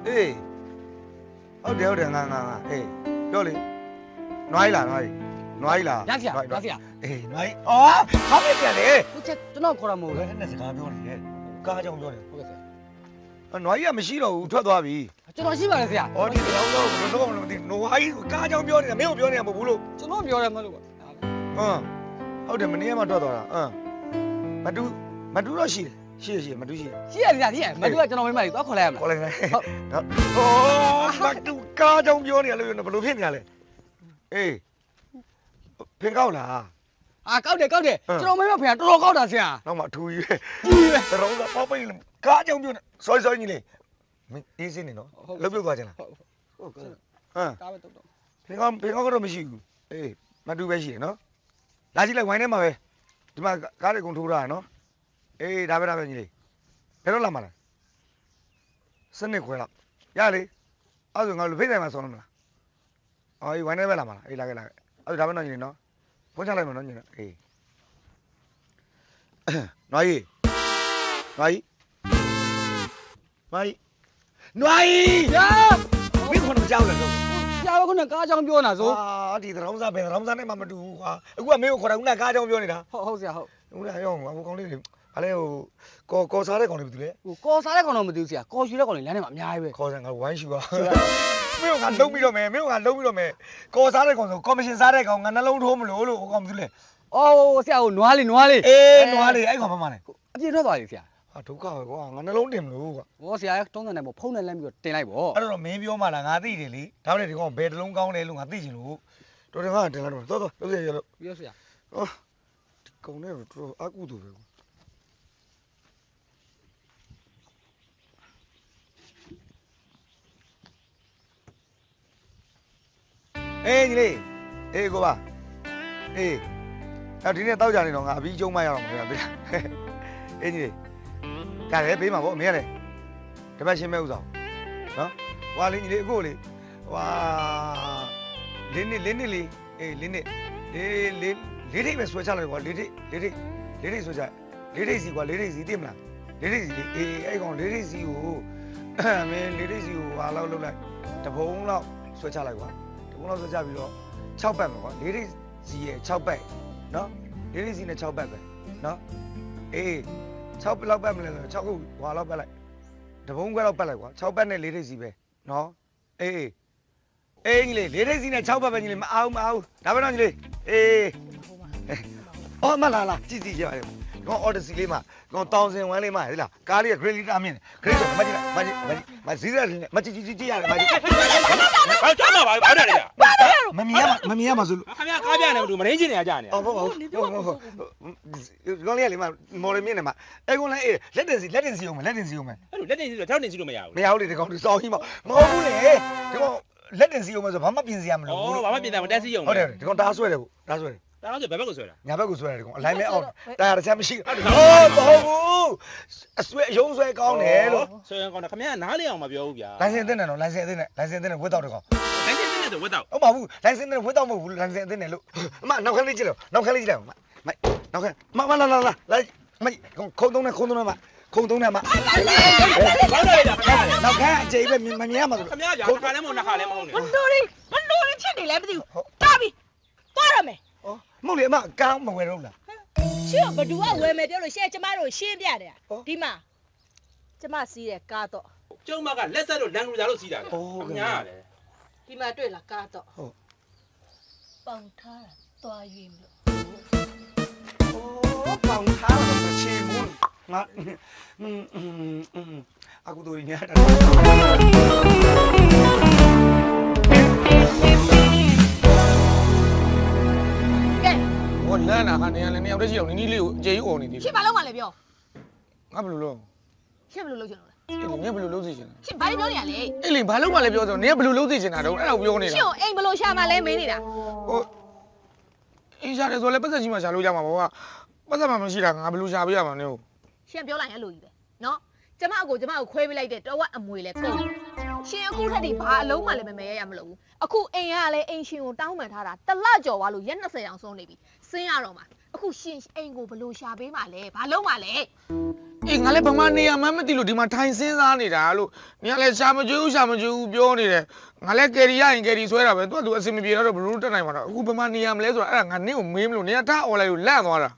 Ê, ơ đéo để ngang, ê, cho đi, nói là, Gracias. ê, nói, không biết gì đấy, Tôi nói còn một cái này sẽ làm cho này, cá trong cho này, cái. nói gì mà xí đâu, thoát thoát bị, Tôi nói gì mà cái gì à? đi đâu, nói cá trong cho này, mấy ông cho này mà bù luôn, Tôi nói biểu là mà luôn. để mình nghe mà thoát thoát, mà đu đó xí, mà đu xí. Xí à, mà đứa cho nó mới mày, tôi khỏi làm. Có lên này. Mà đu cá trong cho này là nó phiền nhà này, ê, phiền cao là. À cao để, cho nó mới mà phải tôi cao đã xem. Nó mà thui, rồi là bao bây cá trong cho này, soi như này, mình đi xin này nó, lớp vô qua chứ nào. Phiền cao có đâu mà xí, ê, mà đu bây xí nó, là chỉ là ngoài này mà về, thì mà cá này cũng thu ra nó, ê, đá về như này, cái đó làm mà này, sân này khỏe lắm, ya đi, ở rồi ngồi phía này mà xong rồi, ngoài này về làm mà, ê là cái, ở đá về nó như này nó, phong trang lại mà nó như này, ê. Nói gì? Dạ. Biết con làm sao là đâu? Dạ con này cá trong biểu nào rồi? Thì thằng ra này mà đủ quá. Ủa mấy con cũng là cá trong biểu này đó. Hậu dạ. Đúng là không, con đi. À đây co sao đấy con đi tụi đấy. Co sao đấy con không được gì à? Co chú đấy con này mà nhai về. Co sang cái quán xíu à. Mấy con đông biết rồi mày. Co sao đấy con rồi, commission sao đấy con, nó lâu thôi mà lố con tụi đấy. Sao nói đi. Ê, nói đi, ấy còn mà này. Gì đó rồi sao? Đúng rồi, con nó lâu điểm lố. Sao trong này một phone này làm việc tiền này bộ. Đó là mấy biểu mà là ngã tí đấy lý. Tháo này thì con bê lông cao này luôn ngã tí chỉ lố. Tôi đang hỏi rồi, tốt rồi, giờ. Biết sao? Con này rồi ác u rồi. Ê nhìn đi, ê cô bà, ê, đi này tao giờ này nó ngã ví chung mai rồi mà biết, ê nhìn đi, cái này bé mà có mấy này, cái bài xem mèo rồi, đó, qua lên nhìn đi cô đi, qua lên đi, ê lên đi mà xuôi ra rồi, lên đi xuôi ra, lên đi gì tìm là, lên đi gì, ê ai còn lên đi gì hổ, mình lên đi gì hổ, vào lâu lại, tập huấn lâu, xuôi ra lại quá. Cũng lo ra vì đó, 6 bát mà con, lấy đi gì 6 bát, nó, lấy đi gì này 6 bát vậy, nó, ê, 6 bát mà là 6 cái quả lâu bát lại, đập bóng cái lâu bát lại quá, 6 bát này lấy đi gì vậy, nó, ê, như này, lấy đi gì này 6 bát vậy như này mà ao, đáp ứng nó như này, ê, mà là, gì vậy, con order gì mà, con tao xem ngoài này mà, thế là, cá này grill ra miếng, grill rồi, mà gì ra, mà chỉ à, màဘာကြောက်မှာဘာလဲလဲ မမီးရမှာဆိုလို့ ခင်ဗျားကားပြနေဘူးမရင်းချင်းနေရကြနေ ဟုတ်ကောင်းလေးကလေမမော်လမြင့်နေမှာအဲကောင်လည်းလက်တင်စီအောင်မယ် အဲ့လိုလက်တင်စီဆိုတော့တင်စီလို့မရဘူး မရဘူးလေဒီကောင်သူစောင်းကြီးမဟုတ်ဘူးလေဒီကောင်လက်တင်စီအောင်မယ်ဆိုဘာမှပြင်စရာမလိုဘူး ဘာမှပြင်တာမတက်စီအောင် ဟုတ်တယ်ဒီကောင်တားဆွဲတယ်ကိုတားဆွဲတယ် ဒါတော့ဆိုဘယ်ဘက်ကိုဆွဲတာ ညာဘက်ကိုဆွဲတယ်ဒီကောင်အလိုက်မဲအောင်တားရတဲ့ချက်မရှိဘူးဟုတ်ဘူးအဆွဲအယုံဆွဲကောင်းတယ်လို့ ဆွဲကောင်းတယ်ခင်ဗျားနားလေအောင်မပြောဘူးဗျာ လိုင်စင်အသစ်နဲ့လိုင်စင်အသစ်နဲ့ဝက်တော့တကောင် လိုင်စင်တင်နေဆိုဝက်တော့ ဟုတ်ပါဘူးလိုင်စင်နဲ့ဝက်တော့မဟုတ်ဘူးလိုင်စင်အသစ်နဲ့လို့အမနောက်ခန်းလေးကြည့်လို့နောက်ခန်းမနောက်ခန်းမလာမခုံသုံးနဲ့မခုံသုံးနဲ့မ ဘာလဲဒါခင်ဗျား နောက်ခန်းအကျိပဲမမြင်ရမှာဆို ခင်ဗျားကြာတစ်ခါလဲမဟုတ်နှစ်ခါလဲမဟုတ်နဲ့ မလို့ဖြစ်နေလဲမသိဘူးတားပြီသွားရမယ် မဟုတ်လေအမကောင်းမဝယ်တော့လား ရှင်းဘဒူကဝယ်မယ်ပြောလို့ရှင်းကျမတို့ရှင်းပြတယ်ဒီမှာကျမစီးတဲ့ကားတော့ ကျုံမကလက်ဆက်လို့လန်ကရူဇာလို့စီးတာလေညားရတယ် ဒီမှာတွေ့လားကားတော့ပေါင်ထားတာသွားရွေးမလို့ ပေါင်ထားတော့မချေဘူးငါအခုတို့ညတာ ကဲ ဟိုလမ်းနာခါနေရလဲနှစ်ယောက်တည်းရှိအောင်နီးလေးကိုအကျေကြီးអော်နေသေး ရှင်းဘာလို့မှလဲပြော ငါဘယ်လိုလုပ် ရှင်းဘယ်လိုလုပ်ချင်လို့လဲ နင်ဘယ်လိုလုပ်စီချင်လဲ ရှင်းဘာပြောနေရလဲ အေးလေဘာလို့မှလည်းပြောဆိုနင်ကဘယ်လိုလုပ်စီချင်တာတော့အဲ့ဒါကိုပြောနေတာ ရှင်းကိုအိမ်ဘယ်လိုရှာမှလဲမင်းနေတာ ဟိုအင်းရှာတယ်ဆိုလဲပတ်သက်ကြီးမှရှာလို့ရမှာပေါ့ကပတ်သက်မှမရှိတာငါဘယ်လိုရှာပေးရမှာလဲဟုတ် ရှင်းပြောလိုက်အဲ့လိုကြီးပဲနော်ကျမကိုခွဲပေးလိုက်တဲ့တဝက်အမွေလဲကုန်ရှင်းအခုထက်ဒီဘာအလုံးမှလည်းမရမလို့ဘူးအခုအိမ်ကလည်းအိမ်ရှင်ကိုတောင်းပန်ထားတာတစ်လကျော်သွားလို့ရက်20အောင်ဆုံးနေပြီစင်းရတော့မှာအခုရှင်အိမ်ကိုဘယ်လိုရှာပေးမှလဲဘာလုံးမှလဲ အ အေးငါလည်းဘာမှနေရမှန်းမသိလို့ဒီမှာထိုင်စင်းစားနေတာလို့နေရလဲရှာမကြွေးဘူးပြောနေတယ်ငါလည်းကယ်ရီရရင်ကယ်ရီဆွဲတာပဲသူအစင်မပြေတော့ဘယ်လိုတက်နိုင်မှာတော့အခုဘာမှနေရမလဲဆိုတာအဲ့ဒါငါနင့်ကိုမေးမလို့နေရထားអော်လိုက်လို့လန့်သွားတာ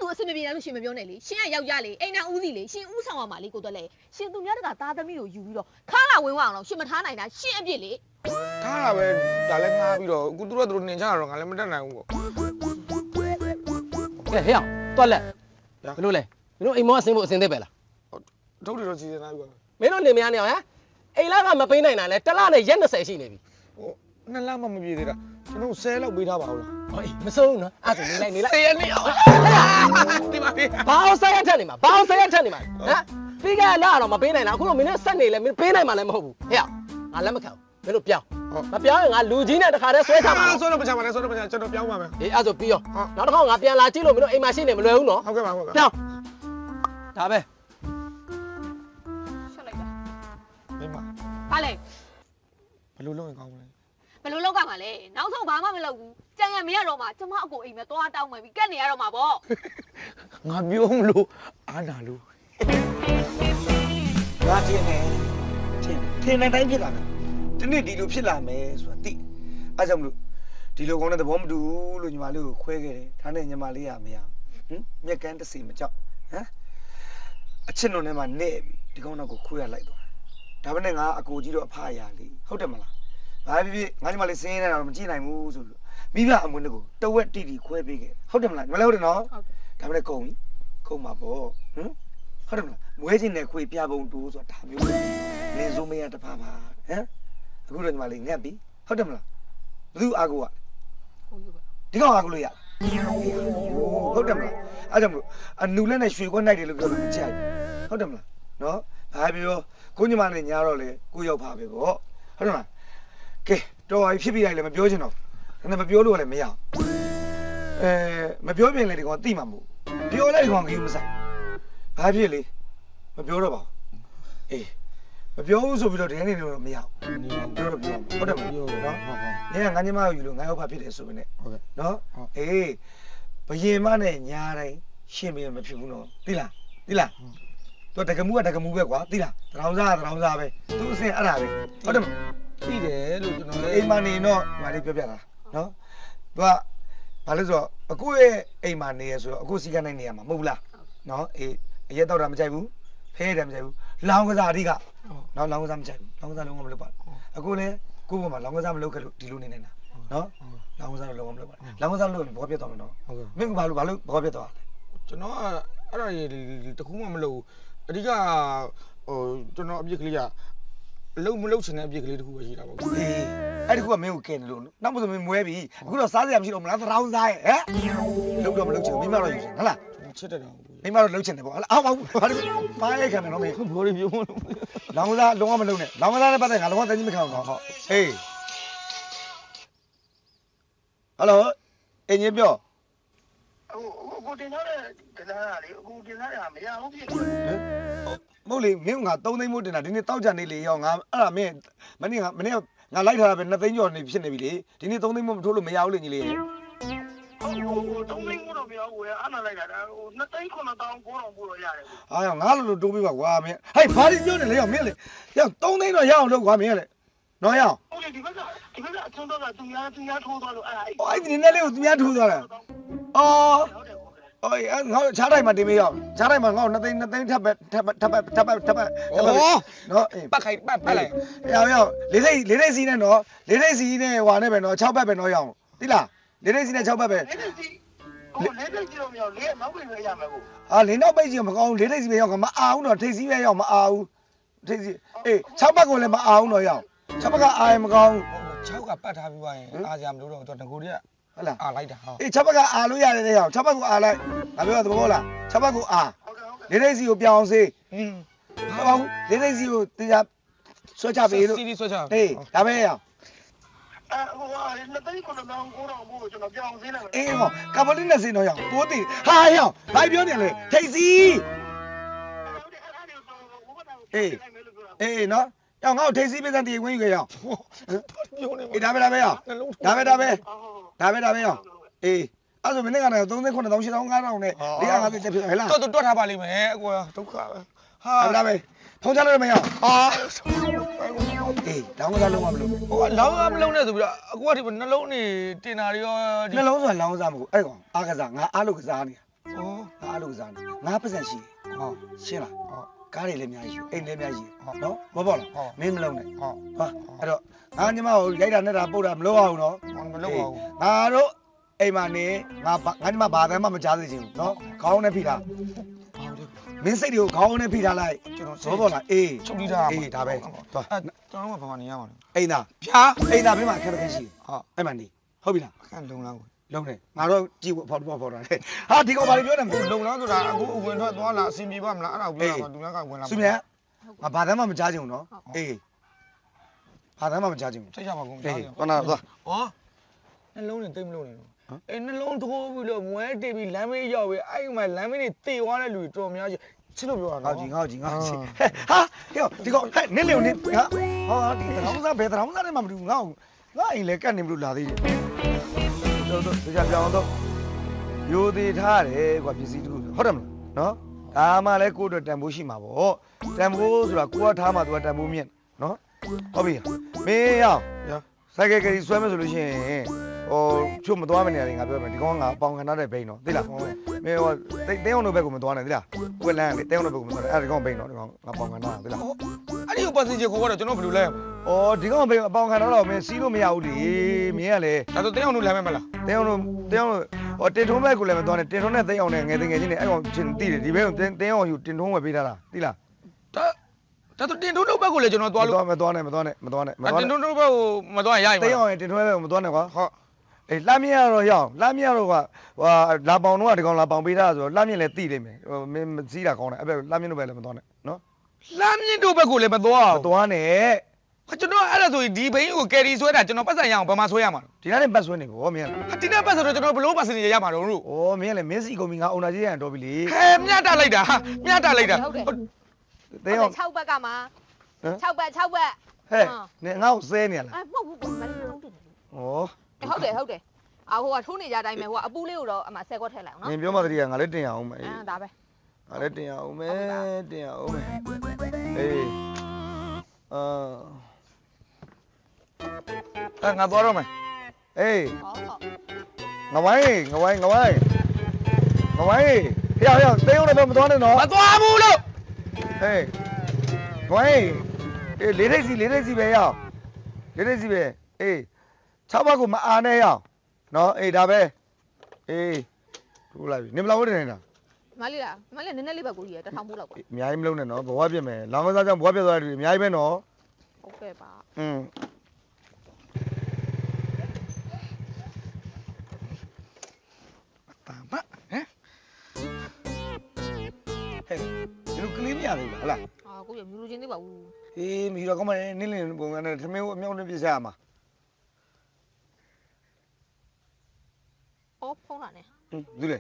သူအဆင်မပြေတယ်လို့ရှင်မပြောနဲ့လေရှင်ကယောက်ျားလေအိမ်နာဦးစီလေရှင်ဦးဆောင်ရမှာလေကိုတော့လေရှင်သူများတကသားသမီးကိုယူပြီးတော့ခါလာဝင်ဝအောင်တော့ရှင်မထားနိုင်တာရှင်အပြစ်လေ ထားတာပဲဒါလည်းငားပြီးတော့အခုသူတို့နေကြတော့ငါလည်းမတက်နိုင်ဘူးပေါ့ ကဲဟဲ့အောင်တွက်လက်ဘယ်လိုလဲမင်းတို့အိမ်မောအစင်းဖို့အစင်းသေးပဲလား ထုတ်တယ်တော့စီစဉ်သားပြီပါ မင်းတို့နေမရနေအောင်ဟမ်အိမ်လာကမပေးနိုင်တာလဲတစ်လနဲ့ရက်20ရှိနေပြီ ဟိုနှစ်လမှမပြေသေးတာကျွန်တော်10လောက်ပေးထားပါဦးလား ဟေးမစိုးဘူးနော်အဲ့ဒါနေလိုက်10နေလိုက်ရက်နေအောင်ဒီမှာ ဘာအောင်ဆက်ရထက်နေမှာဘာအောင်ဆက်ရထက်နေမှာဟမ်ပြီးခဲ့လာတော့မပေးနိုင်တာအခုတော့မင်းနဲ့ဆက်နေလဲမင်းပေးနိုင်မှာလည်းမဟုတ်ဘူးဟဲ့အောင်ငါလက်မခံဘူးမင်းတို့ပြောင်းမပြောင်းရင်ငါလူကြီးနဲ့တခါတည်းဆွဲချမှာ ဆွဲတော့မချပါနဲ့ဆွဲတော့မချကျွန်တော်ပြောင်းပါမယ် အေးအဲ့ဆိုပြီးရောနောက်တစ်ခါငါပြန်လာကြည့်လို့မင်းတို့အိမ်မှာရှိနေမလွယ်ဘူးနော် ဟုတ်ကဲ့ပါဟုတ်ကဲ့ ပြောင်းဒါပဲ ရှက်လိုက်တာ မိမ ဘာလဲ ဘယ်လိုလုပ်ရင်ကောင်းမလဲ ဘယ်လိုလောက်ကမှာလဲနောက်ဆုံးဘာမှမလုပ်ဘူးကြံရမရတော့မှကျမအကိုအိမ်မဲ့သွားတောင်းမယ်ပြီးကက်နေရတော့မှာပေါ့ ငါပြောမလို့အာနာလို့ ငါတင်နေထင်တဲ့တိုင်းဖြစ်လာမယ်ဒီနေ့ဒီလိုဖြစ်လာမယ်ဆိုတာသိအားကြောင့်မလို့ဒီလိုကောင်းတဲ့သဘောမတူဘူးလို့ညီမလေးကိုခွဲခဲ့တယ်ဒါနဲ့ညီမလေးကမရဟင်မြက်ကန်းတစ်စီမကြောက်ဟမ်အချစ်နုံထဲမှာနေပြီဒီကောင်းတော့ကိုခွဲရလိုက်သွားဒါပဲနဲ့ငါအကိုကြီးတော့အဖအရာလေးဟုတ်တယ်မလားဘာဖြစ်ဖြစ်ငါညီမလေးစင်းနေတာတော့မကြည့်နိုင်ဘူးဆိုလို့မိဘအမွေနဲ့ကိုတဝက်တိတိခွဲပေးခဲ့ဟုတ်တယ်မလားညီမလေးဟုတ်တယ်နော်ဒါပဲနဲ့ကုန်ပြီကုန်မှာပေါ့ဟင်ဟုတ်တယ်မလားမွေးချင်းနဲ့ခွေပြပုံတူဆိုတာဒါမျိုးလင်းစိုးမရတဖာပါဟမ်အခုတော့ညီမလေးငက်ပြီဟုတ်တယ်မလားဘသူအာကိုက ကိုယူပါ ဒီကောင်အာကိုလို့ရဟုတ်တယ်မလားအဲ့ကြောင့်မလို့အနူလက်နဲ့ရွှေခွက်နိုင်တယ်လို့ပြောလို့မကြိုက်ဟုတ်တယ်မလားနော်ဘာပြောကိုညီမနဲ့ညာတော့လေကိုရောက်ပါပဲပေါ့ဟုတ်တယ်မလားကဲတော်ပါပြီဖြစ်ပြီးလိုက်လည်းမပြောချင်တော့ဒါနဲ့မပြောလို့လည်းမရမပြောပြင်လေဒီကောင်သိမှာမဟုတ်ပြောလိုက်ဒီကောင်ကြီးမဆိုင်ဘာဖြစ်လေမပြောတော့ပါဘူးအေးမပြောဘူးဆိုပြီးတော့ဒီနေ့တော့မရဘူးပြောတော့ပြောဟုတ်တယ်မလားနော်နင်ကငါညီမကိုယူလို့ငါရောက်ဖဖြစ်တယ်ဆိုပေနဲ့ဟုတ်ကဲ့နော်အေးဘယင်မနဲ့ညာတိုင်းရှင်းပြီးမဖြစ်ဘူးနော်သိလားသူတကမှုကတကမှုပဲကွာသိလားတရောင်းစားပဲသူအစင်အဲ့ဒါပဲဟုတ်တယ်မလား သိတယ်လို့ကျွန်တော်လည်း အိမ်မနေတော့ညီမလေးပြောပြတာနော်သူကဘာလို့ဆိုတော့အခုရဲ့အိမ်မနေရဆိုတော့အခုစီကနိုင်နေရမှာမဟုတ်ဘူးလားနော်အေးအရက်တော့တာမကြိုက်ဘူးဖဲတယ်မကြိုက်ဘူးလောင်းကစားအဓိကနော်လောင်းကစားမကြိုက်ဘူးလောင်းကစားလုံးဝမလုပ်ပါအခုလည်းကိုယ့်ဘက်မှာလောင်းကစားမလုပ်ခဲ့လို့ဒီလိုနေနေတာနော်လောင်းကစားလုံးဝမလုပ်ပါလောင်းကစားလုပ်ရင်ဘောပြတ်သွားမယ်နော်မင်းကဘာလို့ဘောပြတ်သွားလဲ ကျွန်တော်ကအဲ့ဒါကြီးတခုမှမလုပ်ဘူးအဓိကဟိုကျွန်တော်အပြစ်ကလေးကအလုံးမလုံးချင်တဲ့အပြစ်ကလေးတခုပဲရှိတာပေါ့ အေးအဲ့ဒီခုကမင်းကိုကဲနေလို့နောက်မှဆိုမင်းမွဲပြီအခုတော့စားစရာမရှိတော့မလားသရောင်းစားရဲ့ဟမ်လုပ်တော့မလုပ်ချင်ဘူးမိမတော့ယူချင်ဟုတ်လား ချစ်တယ်တော့ မိမတော့လှုပ်ချင်တယ်ပေါ့ဟုတ်လားအော်ဘာလို့ဘာရိုက်ခံနေတော့မင်း ဘောလေးပြောမလို့ လောင်းကစားလုံးဝမလုံးနဲ့လောင်းကစားနဲ့ပတ်သက်ငါလုံးဝသိမခံအောင်တော့ဟုတ်ဟေးဟယ်လိုအင်းကြီးပြော အခုတင်ထားတဲ့ကစားရလေအခုတင်ထားတာမရဘူးဖြစ် ဟမ်မဟုတ်လေမင်းကငါ3သိန်းမို့တင်တာဒီနေ့တောက်ကြနေလေရောငါအဲ့ဒါမင်းမနေ့ကငါလိုက်ထားတာပဲ2သိန်းကျော်နေဖြစ်နေပြီလေဒီနေ့3သိန်းမို့မထိုးလို့မရဘူးလေညီလေး ဟုတ်တုံးလေးကတော့ပြောဝယ်အားနာလိုက်တာဟို2သိန်း9တောင်း9တောင်ပို့လို့ရတယ် အာရောငါလိုတိုးပေးပါကွာမင်းဟဲ့ဘာလို့ပြောနေလဲရောမင်းလေရော3သိန်းတော့ရအောင်လုပ်ကွာမင်းလေနော်ရအောင် ဟုတ်တယ်ဒီဘက်ကအချုံတော့ကသူများထိုးသွားလို့အဲ့ဒါ ဟိုအဲ့ဒီနည်းလေးကိုသူများထိုးသွားတာအော် ဟုတ်တယ် အော်ငါချားတိုင်းမှာတင်မေးရအောင်ချားတိုင်းမှာငါ2သိန်းထပ်နော်အေး ပတ်ခိုင်ပတ်လိုက် ရောက်လေးသိန်းစီနဲ့နော်လေးသိန်းစီနဲ့ဟွာနဲ့ပဲနော်6ဘက်ပဲနော်ရအောင်သိလားလေးသိန်းစီနဲ့6ဘက်ပဲ လက်စီဟိုလက်စီတော့မရလေးနောက်ပြင်ပဲရမယ်ကို ဟာလင်းတော့ပိတ်စီမကောင်းလေးသိန်းစီပဲရောက်မအားဘူးနော်ထိတ်စီပဲရောက်မအားဘူးထိတ်စီအေး6ဘက်ကိုလည်းမအားဘူးနော်ရအောင်6ဘက်ကအားရင်မကောင်း 6ကပတ်ထားပြီးသွားရင်အားကြမလို့တော့သူကငကိုတွေက ဟုတ်လား အားလိုက်တာဟာ အေး6ဘက်ကအားလို့ရတယ်ရအောင်6ဘက်ကိုအားလိုက်ငါပြောသဘောလား6ဘက်ကိုအား ဟုတ်ကဲ့ လေးသိန်းစီကိုပြောင်းစေ อืม မဟုတ်ဘူးလေးသိန်းစီကိုတရားဆွဲချပေးလို့ စီဆွဲချ အေးဒါပဲရအောင် ဟို2သိန်း9တောင်း9တောင်ပို့လို့ကျွန်တော်ပြောင်းသေးတယ် အေးဟောကပလင်းနဲ့စင်တော့ရအောင်ပိုးတည်ဟာရအောင်ဘာပြောနေလဲထိတ်စီအေးနော်ရောငါ့ကိုထိတ်စီပေးစမ်းတည်ဝင်ယူခဲ့ရအောင် ပြောနေ အေးဒါပဲရအောင်ဒါပဲရအောင်အေး အဲ့ဆိုမင်းကလည်း39,800နဲ့450ချက်ဖြစ်ဟဲ့လား တော့တွတ်ထားပါလိမ့်မယ်အကွာဒုက္ခပဲဟာ ဟုတ်လားပဲထုံးချလို့မရအောင် ဟာ အေးလောင်းစားလုံးမမလို့ ဟိုလောင်းမလုံးနဲ့ဆိုပြီးတော့အကွာဒီနှလုံးနေတင်တာတွေရော နှလုံးဆိုတာလောင်းစားမဟုတ်အဲ့ကောင်အားကစားငါအားလို့ကစားနေတာ ဩ ငါအားလို့ကစားနေငါပတ်စံရှိဟောရှင်းလားဟောကားတွေလည်းအများကြီးအိမ်လည်းအများကြီးနော်မပေါ့လားမင်းမလုံးနဲ့ဟာအဲ့တော့ငါညီမကိုရိုက်တာနဲ့တာပုတ်တာမလုပ်အောင်နော် မလုပ်ပါဘူး ငါတို့အိမ်မှာနေငါညီမဘာသာမှမကြားသိချင်ဘူးနော်ခေါင်းနဲ့ဖိထားမင်းစိတ်တွေကိုခေါင်းနဲ့ဖိထားလိုက် ကျွန်တော် ဘောပေါ့လားအေး ချုပ်ပြီးသား အေးဒါပဲသွား ကျွန်တော်ကဘာမှနေရမှာလဲ အိမ်သား ဖြာ အိမ်သားဘေးမှာအခက်အခဲရှိဟုတ်အဲ့မှာနေဟုတ်ပြီလား ခန့်လုံလားကို လုံးနေငါတို့ကြည့်ဖို့ဖော်တာဟာဒီကောင်ဘာလို့ပြောနေမလဲ လုံလားဆိုတာအခုအဝင်ထွက်သွားလားအဆင်ပြေပါမလားအဲ့ဒါကိုပြောတာကသူများကဝင်လာ စုမြတ်ငါဘာသာမှမကြားချင်ဘူးနော်အေးဘာသာမှမကြားချင်ဘူး စိတ်ချပါကုန် အေးသွားနာသွား ဩနှလုံးနဲ့တိတ်မလို့နေတော့အေးနှလုံးထိုးပြီးလို့မွဲတိတ်ပြီးလမ်းမေးရောက်ပြီးအဲ့မှာလမ်းမေးနေတေသွားတဲ့လူတွေတော်များကြီးချစ်လို့ပြောတာ ငါ နော် ကြီးဟာဟဲ့ဒီကောင်ဟဲ့နင်းလေနင်းဟာဒီတောင်စားဘယ်တောင်စားနဲ့မှမတူငါအိမ်လဲကတ်နေမလို့လာသေးတယ်တို့ကြပြောင်းတော့ယူသေးထားတယ်ကွာပစ္စည်းတခုဟုတ်တယ်မလားနော်ဒါမှလည်းကိုယ့်အတွက်တန်ဖိုးရှိမှာပေါ့တန်ဖိုးဆိုတာကိုကထားမှသူကတန်ဖိုးမြင့်နော်ဟုတ်ပြီမင်းရောက်ဆိုင်ကယ်ကလေးဆွဲမယ်ဆိုလို့ရှိရင်ဟိုချို့မသွားမနေရတယ်ငါပြောမယ်ဒီကောင်ကပေါင်ခံထားတဲ့ဘိန်းနော်သိလားမင်းဟိုတင်းအောင်တို့ဘက်ကိုမသွားနဲ့သိလားဝက်လန်းလေတင်းအောင်တို့ဘက်ကိုမသွားနဲ့အဲ့ဒီကောင်ဘိန်းနော်ဒီကောင်ငါပေါင်ခံထားတာသိလား အဲ့ဒီကိုပတ်စင်ချေခေါ်တော့ကျွန်တော်ဘယ်လိုလဲ ။အော်ဒီကောင်ဘေးအပေါင်ခံတော့မင်းစီးလို့မရဘူးလေ။မင်းကလေ ဒါဆိုတင်းအောင်တို့လမ်းမဲမလား တင်းအောင်ဟောတင်ထုံးဘက်ကိုလည်းမသွားနဲ့တင်ထုံးနဲ့သိအောင်နဲ့ငယ်ငယ်ချင်းနဲ့အဲ့ကောင်ချင်းတိတယ်ဒီဘက်ကိုတင်းအောင်ယူတင်ထုံးဝယ်ပေးထားတာသိလား ဒါဆိုတင်ထုံးတို့ဘက်ကိုလည်းကျွန်တော်သွားလို့ မသွားနဲ့တင်ထုံးတို့ဘက်ကိုမသွားရရင် သိအောင်တင်ထုံးဘက်ကိုမသွားနဲ့ကွာဟုတ်အေးလှမြင့်ရတော့ရအောင်လှမြင့်ရတော့ကဟိုလာပေါင်တော့ဒီကောင်လာပေါင်ပေးထားဆိုတော့လှမြင့်လည်းတိလိမ့်မယ်ဟိုမင်းစီးတာကောင်းတယ်အဲ့ဘက်လှမြင့်တို့ဘက်လည်းမသွားနဲ့နော် လမ်းမြင့်တို့ဘက်ကိုလည်းမသွား မသွားနဲ့ ကျွန်တော်အဲ့ဒါဆိုရင်ဒီဘိန်းကိုကယ်ရီဆွဲတာကျွန်တော်ပတ်စံရအောင်ဘာမှဆွဲရမှာ ဒီနေ့ပတ်ဆွဲနေကောမင်း ဒီနေ့ပတ်ဆိုတော့ကျွန်တော်ဘလို့ပတ်စံရရမှာတော့လို့ ဩမင်းလည်းမင်းစီကုန်ပြီငါအုံနာကြီးရန်တော်ပြီလေ ဟဲမြတ်တာလိုက်တာမြတ်တာလိုက်တာ ဟုတ်တယ် တင်းအောင် 6ဘက်ကမှာ6ဘက်6ဘက် ဟဲ့နင်ငါ့ကိုစဲနေရလား မဟုတ်ဘူးမလုံးတင်တယ် ဩ ဟုတ်တယ်ဟိုကထိုးနေကြတိုင်းပဲဟိုကအပူလေးကိုတော့အမှ10ခွက်ထည့်လိုက်အောင် န နော် င်ပြောမှတည်းကငါလည်းတင်ရအောင်မယ် ဒါပဲ ငါလည်းတင်ရအောင်မယ်တင်ရအောင်မယ်အေးငါသွားတော့မယ် အေး ဟုတ် ငဝိုင်းဟေ့ဟေ့တင်းအောင်လည်းမသွားနဲ့နော် မသွားဘူးလို့ ဟေးငဝိုင်းအေးလေးထိပ်စီပဲရအောင်လေးထိပ်စီပဲအေး6ဘက်ကိုမအားနဲ့ရအောင်နော်အေးဒါပဲအေးထိုးလိုက်ပြီနင်ဘယ်လောက်ဝတ်နေတာ မလေးလားမလေးနည်းနည်းလေးပဲကိုကြီးရ1000ပို့လောက်ပါ အများကြီးမလုံးနဲ့နော်ဘဝပြည့်မယ်လောင်းကစားကြောင့်ဘဝပြည့်သွားတယ်အများကြီးပဲနော် ဟုတ်ကဲ့ပါ တာမဟမ် ဟဲ့ဒီလိုကလေးမရသေးဘူးလား ကိုရမြူလူချင်းသေးပါဘူး အေးမိတော့ကောင်းမယ်နင်းလင်းပုံစံနဲ့သမင်းကိုအမြောက်နဲ့ပြစ်စားရမှာ အော်ဖုန်းလာနေ ဘူးလေ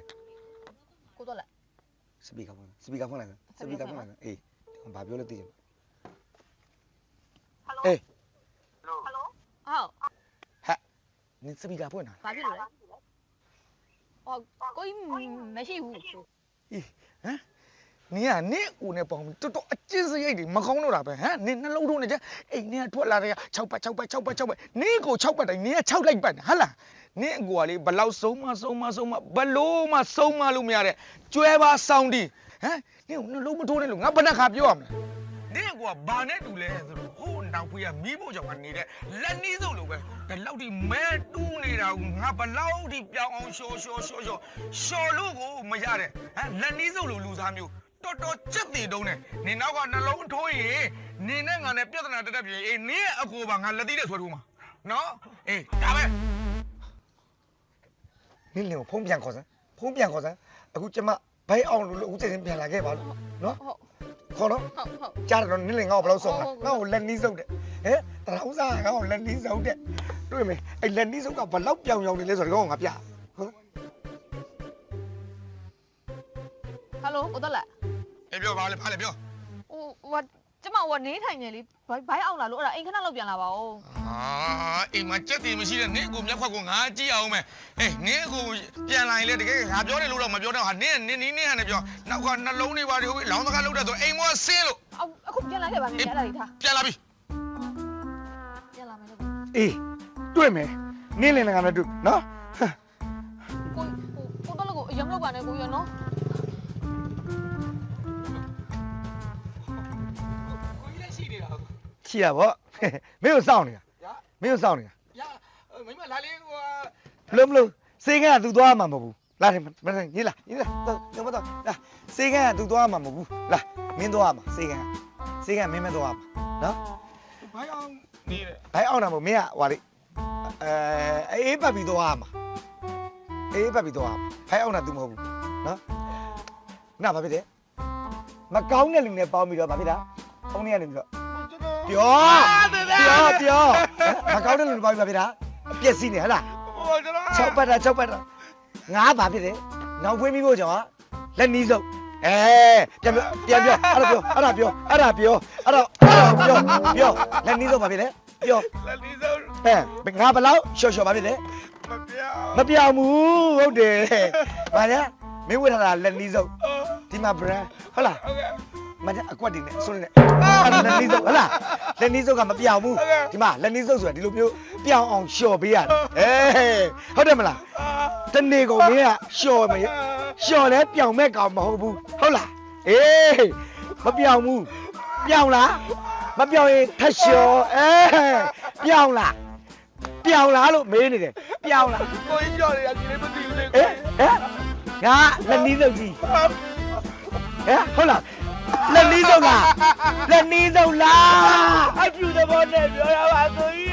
ကိုတော့လိုက် စပီကာဖုန်းလိုက်အေးဒီဘာပြောလဲသိချင်အေး ဟုတ် ဟဲ့နင်းစပီကာဖွင့်တာ ဘာဖြစ်လို့လဲဟောကိုကြီးမရှိဘူး ဟမ်နင်ကနင့်ဦးနဲ့ပေါင်းပြီးတော်တော်အကျဉ်းစရိတ်တွေမကောင်းတော့တာပဲဟမ်နင်နှလုံးထုံးနေကြအိမ်နဲ့ထွက်လာတဲ့6ပတ်နင်ကို6ပတ်တိုင်းနင်က6လိုက်ပတ်ဟာလားနင့်အကူကလေဘလောက်ဆုံးမဘလို့မဆုံးမလို့မရတဲ့ကျွဲပါဆောင်းတီဟမ်နင်နှလုံးမထိုးနဲ့လို့ငါဘယ်နှခါပြောရမလဲနင့်အကူကဘာနဲ့တူလဲဆိုတော့ဟိုနောက်ဖေးကမီးဖို့ကြောင့်ကနေနေတဲ့လက်နီးစုပ်လိုပဲဒါလောက်ဒီမဲတူးနေတာကိုငါဘလောက်ဒီပြောင်းအောင်ရှော်လို့ကိုမရတဲ့ဟမ်လက်နီးစုပ်လိုလူစားမျိုးတော်တော်ကြက်တည်တုံးနဲ့နင်နောက်ကနှလုံးထိုးရင်နင်နဲ့ငါနဲ့ပြဿနာတက်ပြေအေးနင်ရဲ့အကူပါငါလက်သီးနဲ့ဆွဲထိုးမှာနော်အေးဒါပဲ နင်းလင်းကိုဖုန်းပြန်ခေါ်စမ်းအခုကျမဘိုက်အောင်လို့အခုချိန်ပြန်လာခဲ့ပါလို့နော် ဟုတ် ခေါ်တော့ ဟုတ် ကြားတော့နင်းလင်းငါ့ကိုဘယ်လောက်ဆုံးလဲငါ့ကိုလက်နီးစုပ်တဲ့ဟဲ့တရောင်းစားငါ့ကိုလက်နီးစုပ်တဲ့တွေ့မယ်အဲ့လက်နီးစုပ်ကဘယ်လောက်ပြောင်နေလဲဆိုတော့ငါပြဟုတ် ဟယ်လိုကိုတော့လိုက် အေးပြောပါလေပြော ဟို ကျမကနေထိုင်နေလေဘိုက်အောင်လာလို့အဲ့ဒါအိမ်ခဏလောက်ပြန်လာပါဦး ဟာအိမ်မှာကြက်တီမရှိတဲ့နင့်အကိုမျက်ခွက်ကိုငါကြည့်အောင်မယ်အေးနင့်အကိုပြန်လာရင်လေတကယ်ငါပြောတယ်လို့တော့မပြောတော့ဟာနင့်နင်းဟန်နဲ့ပြောနောက်ကနှလုံးတွေပါတွေဟုတ်ပြီလောင်းစကားလောက်တဲ့ဆိုအိမ်မောဆင်းလို့ အခုပြန်လာခဲ့ပါမယ်အဲ့ဒါလေးထား ပြန်လာပြီ ပြန်လာမယ်လို့ အေးတွေ့မယ်နင်းလင်းလည်းငါနဲ့တွေ့နော် ကိုတော့လို့ကိုအယံလောက်ပါနဲ့ကိုရနော် ကိုကြီးလည်းရှိနေတာ ချီရဗောမင်းကိုစောင့်နေတာမင်းကိုစောင့်နေတာ ရမိမလာလေးဟို ဘလို့မလို့စေကန်းက तू သွားမှာမဟုတ်ဘူးလာတယ်မင်းညီလာတော့မတော့လာစေကန်းက तू သွားမှာမဟုတ်ဘူးလာမင်းသွားမှာစေကန်းမင်းမသွားမှာနော် ဘိုင်းအောင်နေတယ် ဘိုင်းအောင်တာမဟုတ်မင်းကဟွာလေအေးပတ်ပြီးသွားမှာအေးပတ်ပြီးသွားမှာဘိုင်းအောင်တာ तू မဟုတ်ဘူးနော်နာဘာဖြစ်တယ်မကောင်းတဲ့လူနဲ့ပေါင်းပြီးတော့ဘာဖြစ်တာပေါင်းနေရတယ်ပြီးတော့ပြောမကောင်းတဲ့လူနဲ့ပေါင်းပြီးဘာဖြစ်တာအပြည့်စည်းနေဟလား ဟိုကျွန်တော် 6ပတ်တာငါဘာဖြစ်တယ်နောက်ဖွေးမိဖို့ကြောင့်လက်နီးစုပ်ပြန်ပြောအဲ့ဒါပြောလက်နီးစုပ်ဘာဖြစ်လဲပြော လက်ဒီဆုံး ငါဘလောက်ရှော့ဘာဖြစ်လဲ မပြော မပြောင်းဘူးဟုတ်တယ်ဗါလဲမင်းဝတ်ထားတာလက်နီးစုပ်ဒီမှာ brand ဟုတ်လား ဟုတ်ကဲ့ မနဲ့အကွက်တင်နေဆိုနေလက်နီးစုပ်ဟုတ်လားလက်နီးစုပ်ကမပြောင်းဘူးဒီမှာလက်နီးစုပ်ဆိုတာဒီလိုမျိုးပြောင်းအောင်လျှော်ပေးရတယ်ဟုတ်တယ်မလားတနေ့ကုန်မင်းကလျှော်လဲပြောင်းမဲ့ကောင်မဟုတ်ဘူးဟုတ်လားမပြောင်းဘူးပြောင်းလားမပြောင်းရင်ထက်လျှော်ပြောင်းလားလို့မေးနေတယ်ပြောင်းလား ကိုကြီးပြောနေတာဒီလေးမသိဘူးလေ ငါလက်နီးစုပ်ကြီးဟုတ်လားလက်နီးစုပ်လားအပြူသဘောနဲ့ပြောရပါကိုကြီး